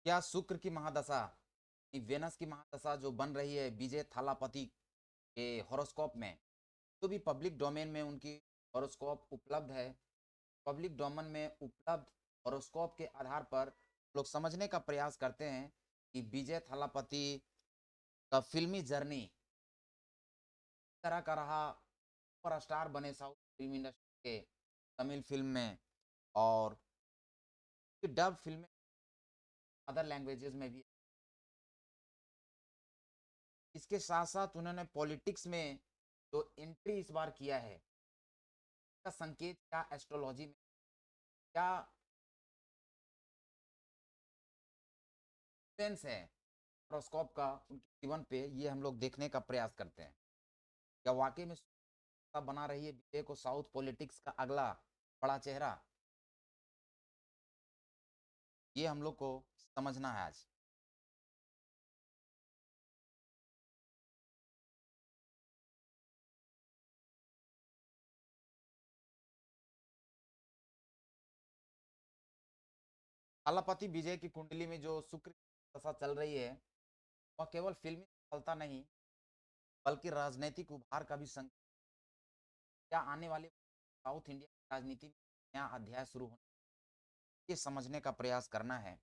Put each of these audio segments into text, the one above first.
क्या शुक्र की महादशा, वेनस की महादशा जो बन रही है विजय थालापति के हॉरोस्कोप में, तो भी पब्लिक डोमेन में उनकी हॉरोस्कोप उपलब्ध है। पब्लिक डोमेन में उपलब्ध हॉरोस्कोप के आधार पर लोग समझने का प्रयास करते हैं कि विजय थालापति का फिल्मी जर्नी इस तरह का रहा, सुपरस्टार बने साउथ फिल्म इंडस्ट्री के तमिल फिल्म में, और डब फिल्में अदर लैंग्वेजेस में भी। इसके साथ साथ उन्होंने पॉलिटिक्स में जो एंट्री इस बार किया है, का संकेत क्या एस्ट्रोलॉजी में, क्या सेंस है हॉरोस्कोप का उनके जीवन पे, ये हम लोग देखने का प्रयास करते हैं। क्या वाकई में बना रही है विजय को साउथ पॉलिटिक्स का अगला बड़ा चेहरा, ये हम लोग को समझना है आज। थालापति विजय की कुंडली में जो शुक्र की दशा चल रही है, वह केवल फिल्मी सफलता नहीं बल्कि राजनीतिक उभार का भी संकेत। क्या आने वाले साउथ इंडिया की राजनीति में नया अध्याय शुरू होने, ये समझने का प्रयास करना है।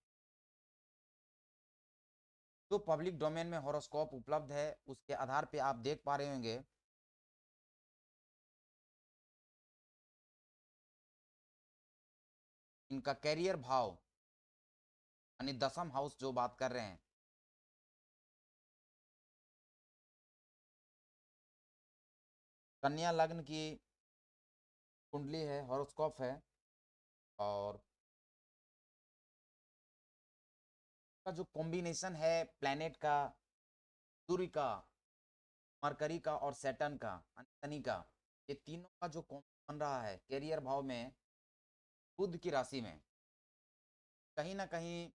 जो पब्लिक डोमेन में हॉरोस्कोप उपलब्ध है उसके आधार पे आप देख पा रहे होंगे, इनका कैरियर भाव यानी दसम हाउस जो बात कर रहे हैं, कन्या लग्न की कुंडली है, हॉरोस्कोप है। और का जो कॉम्बिनेशन है प्लैनेट का, सूर्य का, मरकरी का और सैटर्न का, शनि का, ये तीनों का जो कॉम्बो बन रहा है कैरियर भाव में, बुध की राशि में, कहीं ना कहीं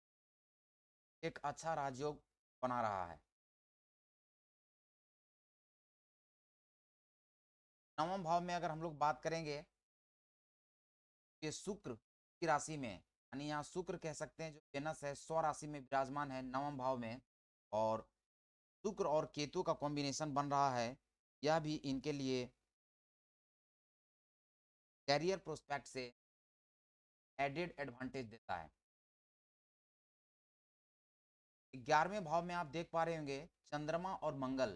एक अच्छा राजयोग बना रहा है। नवम भाव में अगर हम लोग बात करेंगे, ये शुक्र की राशि में, यानी यहाँ शुक्र कह सकते हैं, जो वेनस है स्व राशि में विराजमान है नवम भाव में, और शुक्र और केतु का कॉम्बिनेशन बन रहा है। यह भी इनके लिए कैरियर प्रोस्पेक्ट से एडेड एडवांटेज देता है। 11वें भाव में आप देख पा रहे होंगे चंद्रमा और मंगल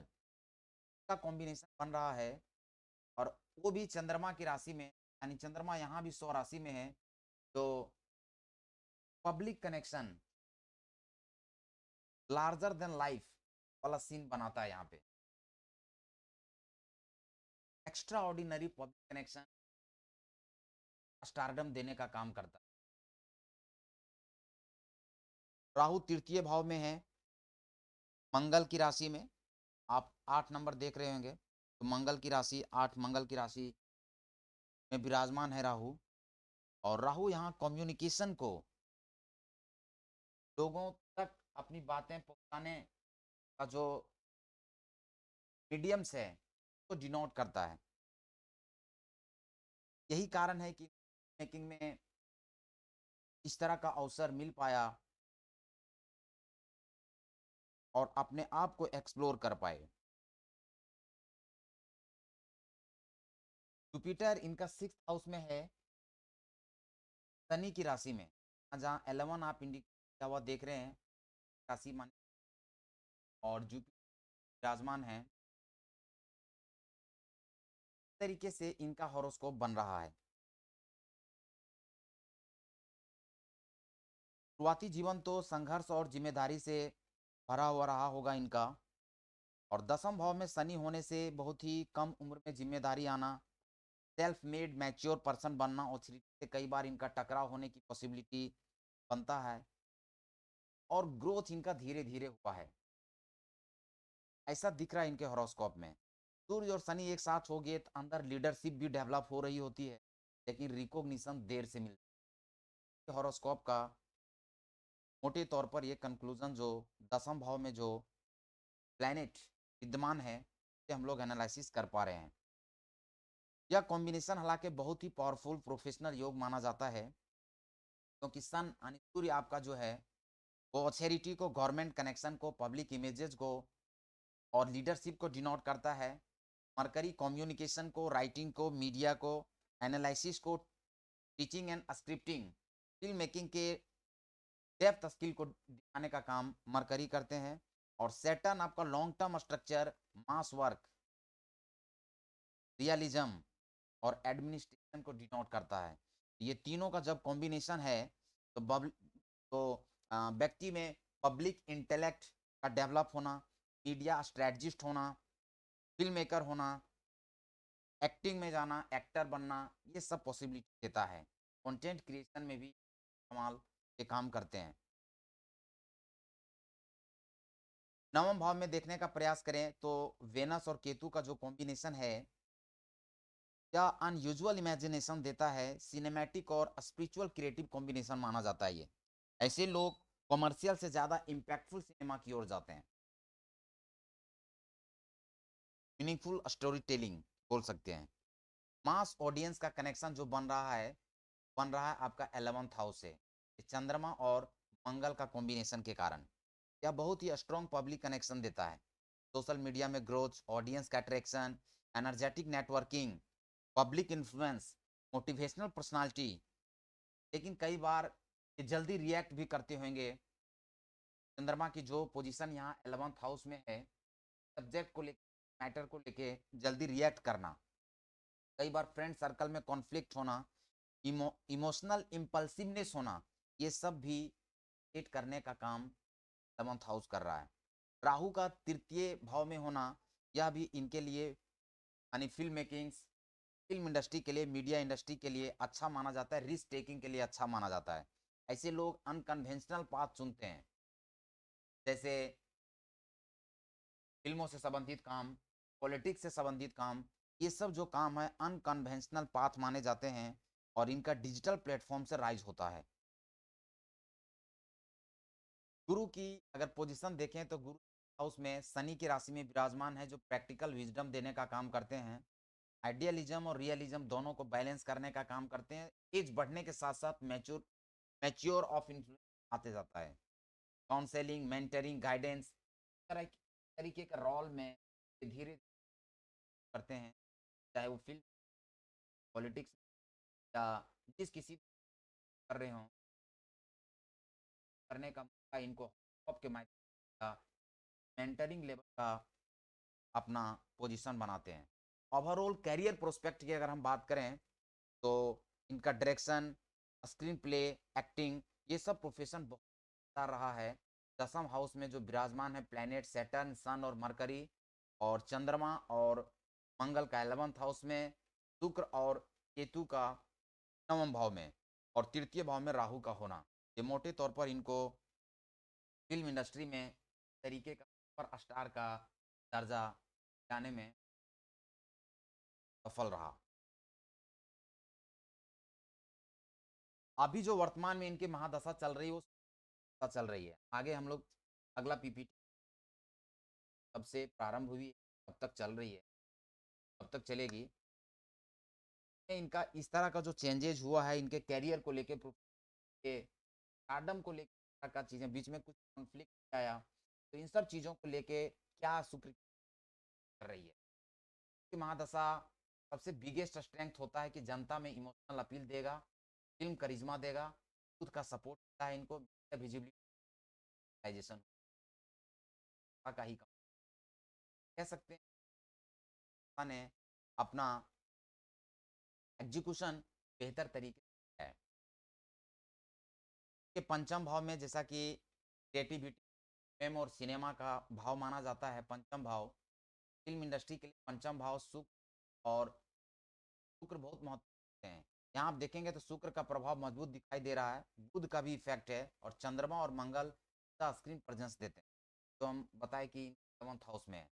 का कॉम्बिनेशन बन रहा है, और वो भी चंद्रमा की राशि में, यानी चंद्रमा यहाँ भी स्व राशि में है, तो public connection, larger than life वाला सीन बनाता है यहाँ पे। Extra ordinary public connection stardom देने का काम करता है। राहु तृतीय भाव में है मंगल की राशि में, आप 8 नंबर देख रहे होंगे, तो मंगल की राशि 8, मंगल की राशि में विराजमान है राहु। और राहु यहाँ कम्युनिकेशन को, लोगों तक अपनी बातें पहुंचाने का जो मीडियम्स है तो डिनोट करता है। यही कारण है कि मेकिंग में इस तरह का अवसर मिल पाया और अपने आप को एक्सप्लोर कर पाए। जुपिटर इनका 6th हाउस में है शनि की राशि में, जहाँ 11 आप इंडिया हुआ देख रहे हैं राशि मान, और जुपिटर विराजमान है। इस तरीके से इनका हॉरोस्कोप बन रहा है। शुरुआती जीवन तो संघर्ष और जिम्मेदारी से भरा हुआ रहा होगा इनका, और दसम भाव में शनि होने से बहुत ही कम उम्र में जिम्मेदारी आना, सेल्फ मेड मैच्योर पर्सन बनना, और से कई बार इनका टकराव होने की पॉसिबिलिटी बनता है, और ग्रोथ इनका धीरे धीरे हुआ है, ऐसा दिख रहा है इनके हॉरोस्कोप में। सूर्य और शनि एक साथ हो गए तो अंदर लीडरशिप भी डेवलप हो रही होती है, लेकिन रिकॉग्निशन देर से मिलती है। हॉरोस्कोप का मोटे तौर पर ये कंक्लूजन जो दसम भाव में जो प्लैनेट विद्यमान है, ये हम लोग एनालिसिस कर पा रहे हैं। यह कॉम्बिनेशन हालांकि बहुत ही पावरफुल प्रोफेशनल योग माना जाता है, क्योंकि सन यानी सूर्य आपका जो है वो ऑथोरिटी को, गवर्नमेंट कनेक्शन को, पब्लिक इमेजेस को और लीडरशिप को डिनोट करता है। मरकरी कम्युनिकेशन को, राइटिंग को, मीडिया को, एनालिसिस को, teaching and scripting, film making के डेप्थ स्किल को दिखाने का काम मरकरी करते हैं। और सैटर्न आपका लॉन्ग टर्म स्ट्रक्चर, मास वर्क, रियलिज्म और एडमिनिस्ट्रेशन को डिनोट करता है। ये तीनों का जब कॉम्बिनेशन है तो व्यक्ति में पब्लिक इंटेलेक्ट का डेवलप होना, मीडिया स्ट्रेटजिस्ट होना, फिल्म मेकर होना, एक्टिंग में जाना, एक्टर बनना, ये सब पॉसिबिलिटी देता है। कंटेंट क्रिएशन में भी कमाल के काम करते हैं। नवम भाव में देखने का प्रयास करें तो वेनस और केतु का जो कॉम्बिनेशन है, या अनयूजुअल इमेजिनेशन देता है, सिनेमैटिक और स्पिरिचुअल क्रिएटिव कॉम्बिनेशन माना जाता है ये। ऐसे लोग कॉमर्शियल से ज़्यादा इम्पैक्टफुल सिनेमा की ओर जाते हैं। मीनिंगफुल स्टोरी टेलिंग बोल सकते हैं। मास ऑडियंस का कनेक्शन जो बन रहा है आपका 11th हाउस से, चंद्रमा और मंगल का कॉम्बिनेशन के कारण यह बहुत ही स्ट्रॉन्ग पब्लिक कनेक्शन देता है। सोशल मीडिया में ग्रोथ, ऑडियंस का attraction, energetic networking, public influence, motivational personality. लेकिन कई बार ये जल्दी रिएक्ट भी करते होंगे। चंद्रमा की जो पोजीशन यहाँ 11th हाउस में है, सब्जेक्ट को लेके, मैटर को लेके जल्दी रिएक्ट करना, कई बार फ्रेंड सर्कल में कॉन्फ्लिक्ट होना, इमोशनल इम्पल्सिवनेस होना, ये सब भी क्रिएट करने का काम 11th हाउस कर रहा है। राहु का तृतीय भाव में होना, यह भी इनके लिए यानी फिल्म मेकिंग, फिल्म इंडस्ट्री के लिए, मीडिया इंडस्ट्री के लिए अच्छा माना जाता है, रिस्क टेकिंग के लिए अच्छा माना जाता है। ऐसे लोग अनकन्वेंशनल पाथ चुनते हैं, जैसे फिल्मों से संबंधित काम, पॉलिटिक्स से संबंधित काम, ये सब जो काम है अनकन्वेंशनल पाथ माने जाते हैं और इनका डिजिटल प्लेटफॉर्म से राइज होता है। गुरु की अगर पोजीशन देखें तो गुरु हाउस में शनि की राशि में विराजमान है, जो प्रैक्टिकल विजडम देने का काम करते हैं। आइडियलिज्म और रियलिज्म दोनों को बैलेंस करने का काम करते हैं। एज बढ़ने के साथ साथ मैच्योर ऑफ इन्फ्लुएंस आते जाता है। काउंसलिंग, मेंटरिंग, गाइडेंस तरह तरीके का रोल में धीरे करते हैं, चाहे वो फिल्म, पॉलिटिक्स या जिस किसी कर रहे हों, करने का मौका इनको के माध्यम का मेंटरिंग लेवल का अपना पोजीशन बनाते हैं। ओवरऑल कैरियर प्रोस्पेक्ट की अगर हम बात करें तो इनका डायरेक्शन, स्क्रीन प्ले, एक्टिंग, ये सब प्रोफेशन बहुत अच्छा रहा है। 10th हाउस में जो विराजमान है प्लैनेट सैटर्न, सन और मरकरी, और चंद्रमा और मंगल का 11th हाउस में, शुक्र और केतु का 9वें भाव में, और तृतीय भाव में राहु का होना, ये मोटे तौर पर इनको फिल्म इंडस्ट्री में तरीके का सुपर स्टार का दर्जा दिलाने में सफल रहा। अभी जो वर्तमान में इनकी महादशा चल रही है वो चल रही है। आगे हम लोग अगला पीपीटी कब से प्रारंभ हुई, कब तक चल रही है, कब तक चलेगी, इनका इस तरह का जो चेंजेज हुआ है इनके कैरियर को लेके, के स्टारडम को लेकर का चीज़ें, बीच में कुछ कॉन्फ्लिक्ट आया, तो इन सब चीज़ों को लेके क्या शुक्र कर रही है। कि महादशा सबसे बिगेस्ट स्ट्रेंथ होता है कि जनता में इमोशनल अपील देगा, फिल्म करिश्मा देगा, खुद का सपोर्ट देता है इनको, विजुअलाइजेशन का ही काम कह सकते हैं, ने अपना एग्जीक्यूशन बेहतर तरीके से है। के पंचम भाव में जैसा कि क्रिएटिविटी, फेम और सिनेमा का भाव माना जाता है, पंचम भाव फिल्म इंडस्ट्री के लिए पंचम भाव शुक्र और शुक्र बहुत महत्वपूर्ण हैं। यहाँ आप देखेंगे तो शुक्र का प्रभाव मजबूत दिखाई दे रहा है, बुध का भी इफेक्ट है, और चंद्रमा और मंगल का स्क्रीन प्रेजेंस देते हैं। तो हम बताएं कि 7th हाउस में है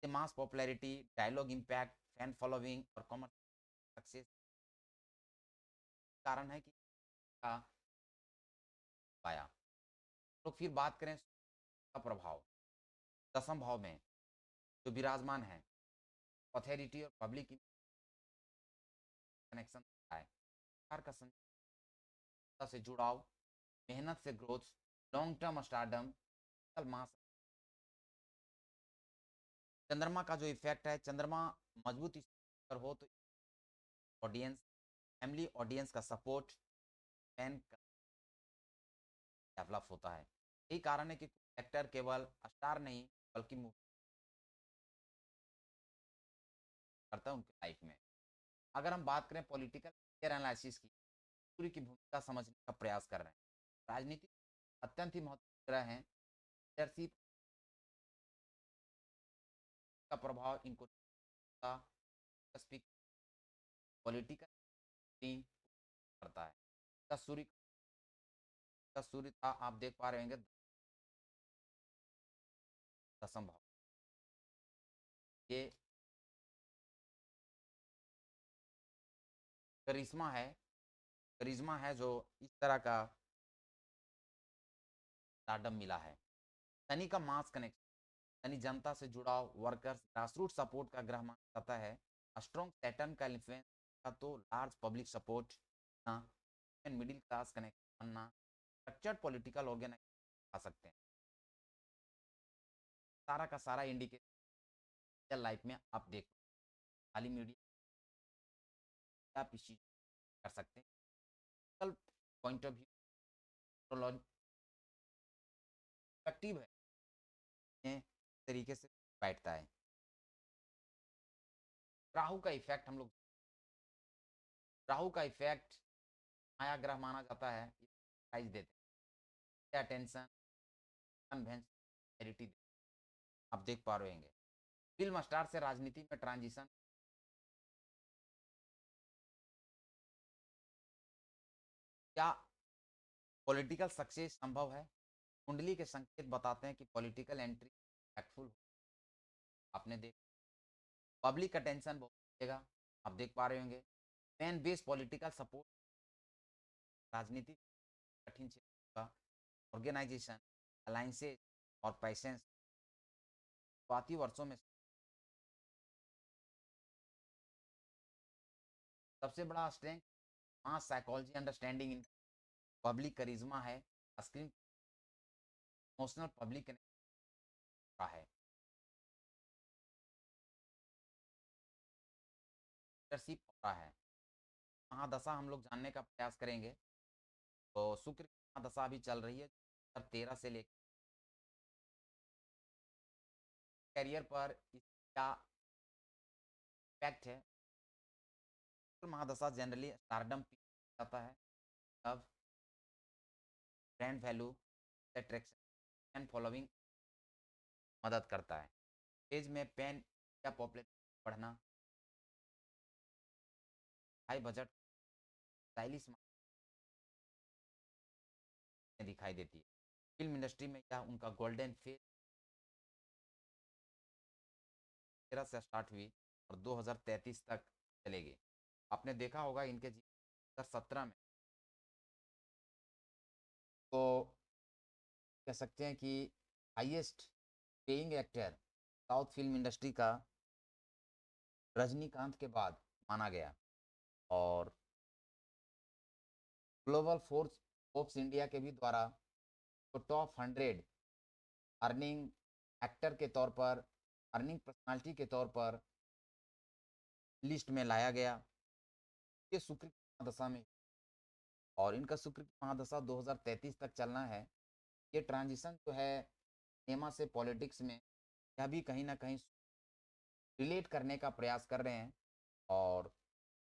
mass popularity, dialogue impact, fan following और कॉमर्शियल सक्सेस कारण है कि का पाया। तो फिर बात करें का प्रभाव 10th भाव में जो विराजमान है, अथॉरिटी और पब्लिक कनेक्शन है, सरकार का संचार से जुड़ाव, मेहनत से ग्रोथ, लॉन्ग टर्म स्टारडम, मास। चंद्रमा का जो इफेक्ट है, चंद्रमा मजबूत पर हो तो ऑडियंस, फैमिली ऑडियंस का सपोर्ट, फैन डेवलप होता है। यही कारण है कि एक्टर केवल स्टार नहीं बल्कि मूवी करता है उनकी लाइफ में। अगर हम बात करें पॉलिटिकल एनालिसिस की, सूर्य की भूमिका समझने का प्रयास कर रहे हैं। राजनीति अत्यंत ही महत्वपूर्ण ग्रह है। लीडरशिप का प्रभाव इनको पॉलिटिकल करता है। सूर्य था, आप देख पा रहे होंगे, दसम भाव। ये करिश्मा है जो इस तरह का स्टारडम मिला है। शनि का मास कनेक्शन, शनि जनता से जुड़ाव, वर्कर्स, ग्रासरूट सपोर्ट का ग्रह माना जाता है। स्ट्रॉन्ग सैटर्न का इन्फ्लुएंस का तो लार्ज पब्लिक सपोर्ट ना, मिडिल क्लास कनेक्शन बनना, स्ट्रक्चर्ड पॉलिटिकल ऑर्गेनाइजेशन आ सकते हैं। सारा का सारा इंडिकेशन लाइफ में आप देख खाली मीडिया आप इस चीज कर सकते हैं। पॉइंट ऑफ व्यू इफेक्टिव है, तरीके से बैठता है। राहु का इफेक्ट हम लोग, राहु का इफेक्ट माया ग्रह माना जाता है। प्राइज देते हैं, अटेंशन, आप देख पा रहे होंगे। फिल्म स्टार से राजनीति में ट्रांजिशन, क्या पॉलिटिकल सक्सेस संभव है? कुंडली के संकेत बताते हैं कि पॉलिटिकल एंट्री इम्पैक्टफुल। आपने देख पब्लिक अटेंशन बहुत देगा, आप देख पा रहे होंगे। फैन बेस पॉलिटिकल सपोर्ट, राजनीति कठिन क्षेत्र का ऑर्गेनाइजेशन, अलायंसेज और पैसेंस शुरुआती वर्षों में सबसे बड़ा strength mass psychology understanding in public करिश्मा है। स्क्रीन इमोशनल पब्लिक का है। लीडरशिप हो रहा है। महादशा हम लोग जानने का प्रयास करेंगे। तो शुक्र की महादशा अभी चल रही है 2013 से लेकर करियर पर इसका इफेक्ट है। महादशा जनरली स्टारडम जाता है, अब brand value, attraction and following मदद करता है। एज में पेन या पॉपुलर बढ़ना, हाई बजट स्टाइलिश में दिखाई देती है। फिल्म इंडस्ट्री में क्या उनका गोल्डन फेज 13 से स्टार्ट हुई और 2033 तक चलेगी। आपने देखा होगा इनके 2017 में तो कह सकते हैं कि highest paying actor south film industry का रजनीकांत के बाद माना गया। और ग्लोबल फोर्स फोर्ब्स इंडिया के भी द्वारा तो टॉप 100 अर्निंग एक्टर के तौर पर, अर्निंग पर्सनालिटी के तौर पर लिस्ट में लाया गया। ये शुक्र की महादशा में, और इनका शुक्र की महादशा 2033 तक चलना है। ये ट्रांजिशन जो है सिनेमा से पॉलिटिक्स में, यह भी कहीं ना कहीं रिलेट करने का प्रयास कर रहे हैं और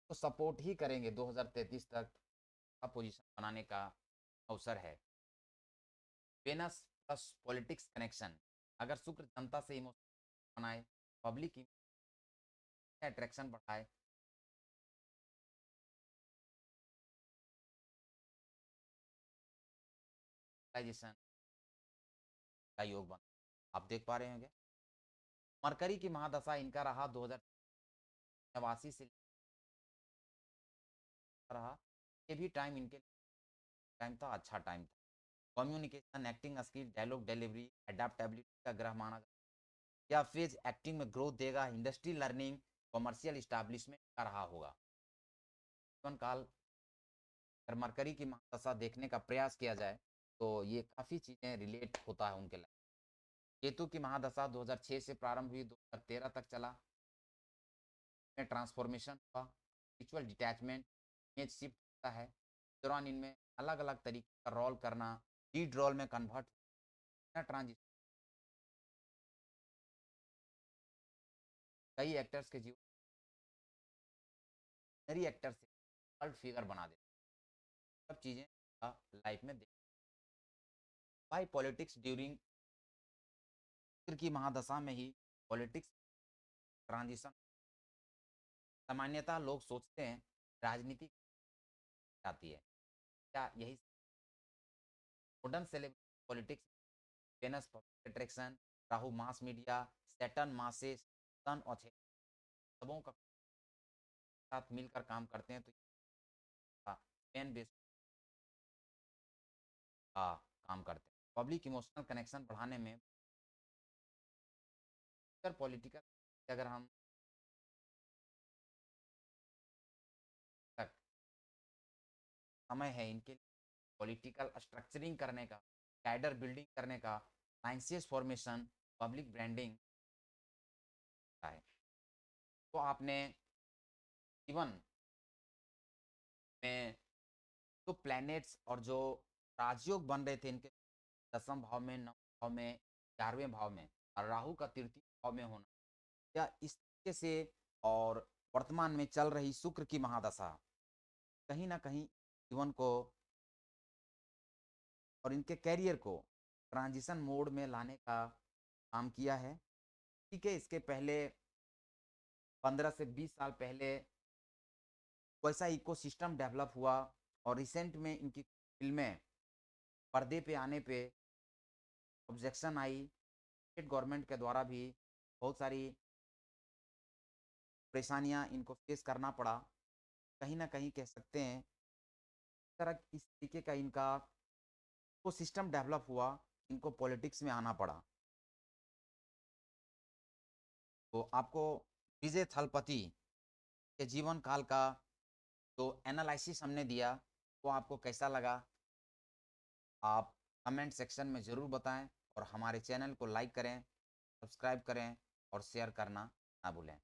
तो सपोर्ट ही करेंगे 2033 तक का पोजीशन बनाने का अवसर है। वेनस प्लस पॉलिटिक्स कनेक्शन, अगर शुक्र जनता से इमोशन बनाए, पब्लिक अट्रैक्शन बढ़ाए, का योग बन, आप देख पा रहे होंगे। मरकरी की महादशा इनका रहा 2089 से रहा। ये भी टाइम इनके टाइम था, अच्छा टाइम था। Communication, acting skill, dialogue delivery, adaptability का ग्रह माना जाता है। यह फेज एक्टिंग में ग्रोथ देगा, इंडस्ट्री लर्निंग, कमर्शियल स्टैब्लिशमेंट का रहा होगा। जीवन काल अगर मरकरी की महादशा देखने का प्रयास किया जाए तो ये काफ़ी चीज़ें रिलेट होता है उनके लाइफ। केतु की महादशा 2006 से प्रारंभ हुई, 2013 तक चला। में ट्रांसफॉर्मेशन हुआ, स्पिरिचुअल डिटैचमेंट, इमेज शिफ्ट होता है। इस दौरान इनमें अलग-अलग तरीके का रोल करना, लीड रोल में कन्वर्ट होना, ट्रांजिशन। कई एक्टर्स के जीवन नई एक्टर से कल्ट फिगर बना देते हैं। सब चीज़ें लाइफ में देख। भाई पॉलिटिक्स ड्यूरिंग की महादशा में ही पॉलिटिक्स ट्रांजिशन। सामान्यतः लोग सोचते हैं राजनीति आती है, क्या यही modern celebrity politics, Venus public attraction, Rahu mass media, Saturn masses, sun और सबों का साथ मिलकर काम करते हैं, तो पेन बेस का काम करते हैं। पब्लिक इमोशनल कनेक्शन बढ़ाने में पॉलिटिकल, अगर हम तक समय है इनके पॉलिटिकल स्ट्रक्चरिंग करने का, कैडर बिल्डिंग करने का, लाइंसेस फॉर्मेशन, पब्लिक ब्रांडिंग है। तो आपने जीवन में जो प्लैनेट्स और जो राजयोग बन रहे थे इनके दसम भाव में, नवम भाव में, 11वें भाव में, और राहु का तृतीय भाव में होना, या इस तरीके से, और वर्तमान में चल रही शुक्र की महादशा कहीं न कहीं जीवन को और इनके करियर को ट्रांजिशन मोड में लाने का काम किया है। ठीक है, इसके पहले 15 से 20 साल पहले वैसा इकोसिस्टम डेवलप हुआ, और रिसेंट में इनकी फ़िल्में पर्दे पे आने पे ऑब्जेक्शन आई। स्टेट गवर्नमेंट के द्वारा भी बहुत सारी परेशानियाँ इनको फेस करना पड़ा। कहीं न कहीं कह सकते हैं, इस तरीके का इनका वो सिस्टम डेवलप हुआ, इनको पॉलिटिक्स में आना पड़ा। तो आपको विजय थलपति के जीवन काल का जो एनालिसिस हमने दिया, वो आपको कैसा लगा? आप कमेंट सेक्शन में ज़रूर बताएँ, और हमारे चैनल को लाइक करें, सब्सक्राइब करें और शेयर करना ना भूलें।